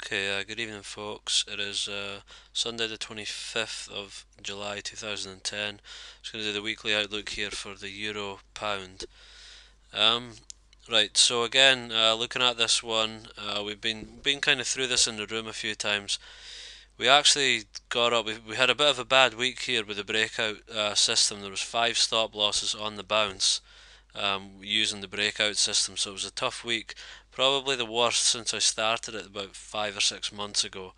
Okay, good evening folks. It is Sunday the 25th of July 2010. Just going to do the weekly outlook here for the Euro Pound. Um, right, so again, looking at this one, we've been kind of through this in the room a few times. We actually got up, we had a bit of a bad week here with the breakout system. There was 5 stop losses on the bounce using the breakout system, so it was a tough week. Probably the worst since I started it about 5 or 6 months ago.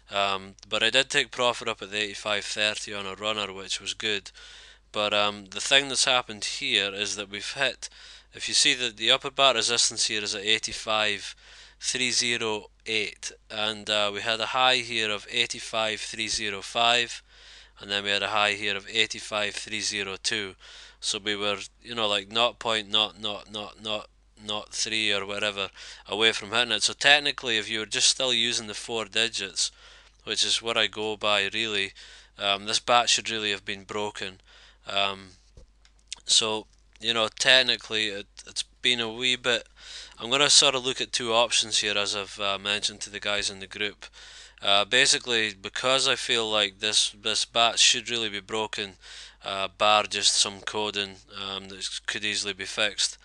But I did take profit up at the 85.30 on a runner, which was good. But the thing that's happened here is that we've hit, if you see that the upper bar resistance here is at 85.308, and we had a high here of 85.305, and then we had a high here of 85.302. So we were, like 0.00003 or whatever away from hitting it. So technically, if you were just still using the 4 digits, which is what I go by really, this bat should really have been broken. Um, so, technically it's been a wee bit. I'm going to sort of look at two options here, as I've mentioned to the guys in the group. Basically, because I feel like this bat should really be broken, bar just some coding that could easily be fixed.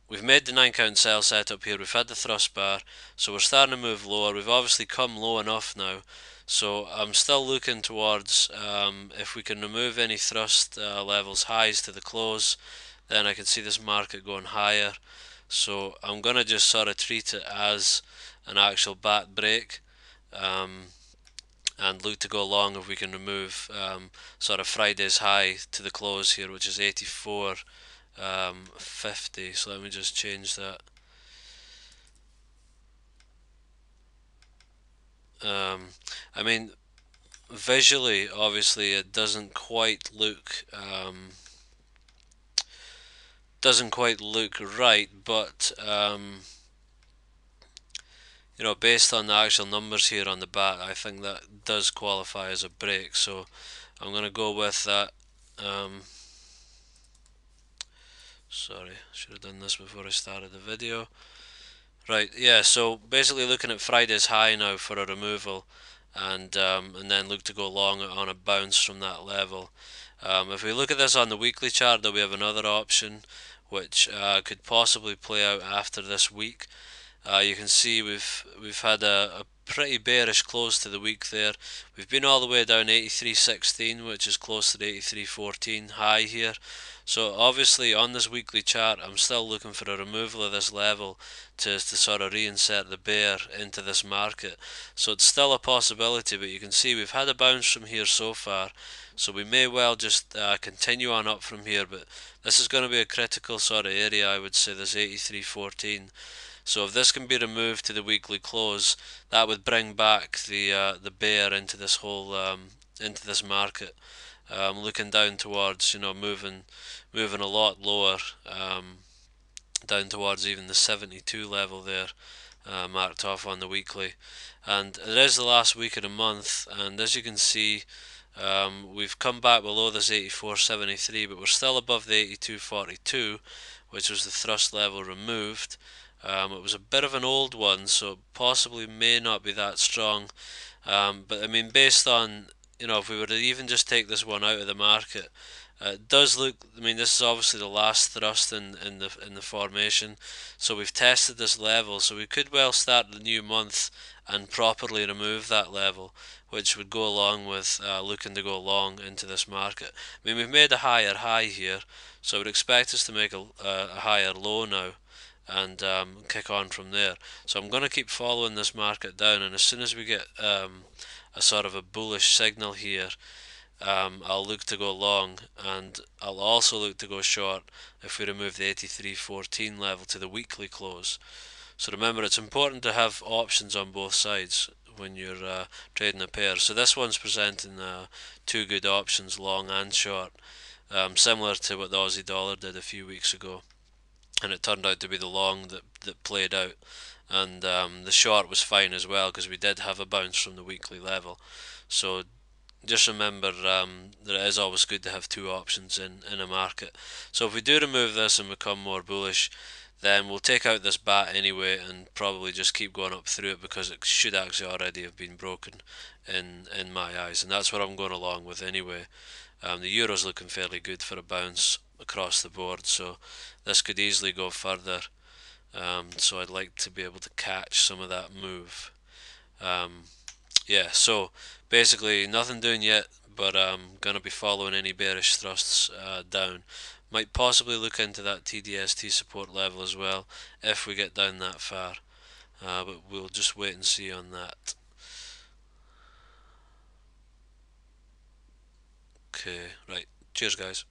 We've made the 9 count sell setup here, we've had the thrust bar, so we're starting to move lower. We've obviously come low enough now, so I'm still looking towards if we can remove any thrust levels highs to the close, then I can see this market going higher. So I'm going to just sort of treat it as an actual bat break. And look to go long if we can remove sort of Friday's high to the close here, which is 84.50. So let me just change that. I mean, visually, obviously, it doesn't quite look right, but based on the actual numbers here on the bat, I think that does qualify as a break. So I'm going to go with that. Sorry, should have done this before I started the video. Right, yeah, so basically looking at Friday's high now for a removal, and then look to go long on a bounce from that level. If we look at this on the weekly chart, though, we have another option which could possibly play out after this week. You can see we've had a pretty bearish close to the week there. We've been all the way down 83.16, which is close to the 83.14 high here. So obviously on this weekly chart, I'm still looking for a removal of this level to sort of reinsert the bear into this market. So it's still a possibility, but you can see we've had a bounce from here so far. So we may well just continue on up from here, but this is going to be a critical sort of area, I would say, this 83.14. So if this can be removed to the weekly close, that would bring back the bear into this whole into this market. Looking down towards moving a lot lower, down towards even the 72 level there, marked off on the weekly. And it is the last week of the month, and as you can see, we've come back below this 84.73, but we're still above the 82.42, which was the thrust level removed. It was a bit of an old one, so it possibly may not be that strong. But I mean, based on, if we were to even just take this one out of the market, it does look. I mean, this is obviously the last thrust in the formation, so we've tested this level. So we could well start the new month and properly remove that level, which would go along with looking to go long into this market. I mean, we've made a higher high here, so I would expect us to make a higher low now and kick on from there. So I'm going to keep following this market down, and as soon as we get a sort of a bullish signal here, I'll look to go long, and I'll also look to go short if we remove the 83.14 level to the weekly close. So remember, it's important to have options on both sides when you're trading a pair. So this one's presenting two good options, long and short, similar to what the Aussie dollar did a few weeks ago. And it turned out to be the long that played out, and the short was fine as well because we did have a bounce from the weekly level. So just remember that it is always good to have two options in a market. So if we do remove this and become more bullish, then we'll take out this bat anyway and probably just keep going up through it because it should actually already have been broken in my eyes, and that's what I'm going along with anyway. The Euro's looking fairly good for a bounce across the board, so this could easily go further. So I'd like to be able to catch some of that move. Um, yeah, so basically nothing doing yet, but I'm gonna be following any bearish thrusts down. Might possibly look into that TDST support level as well if we get down that far, but we'll just wait and see on that. Okay, right. Cheers, guys.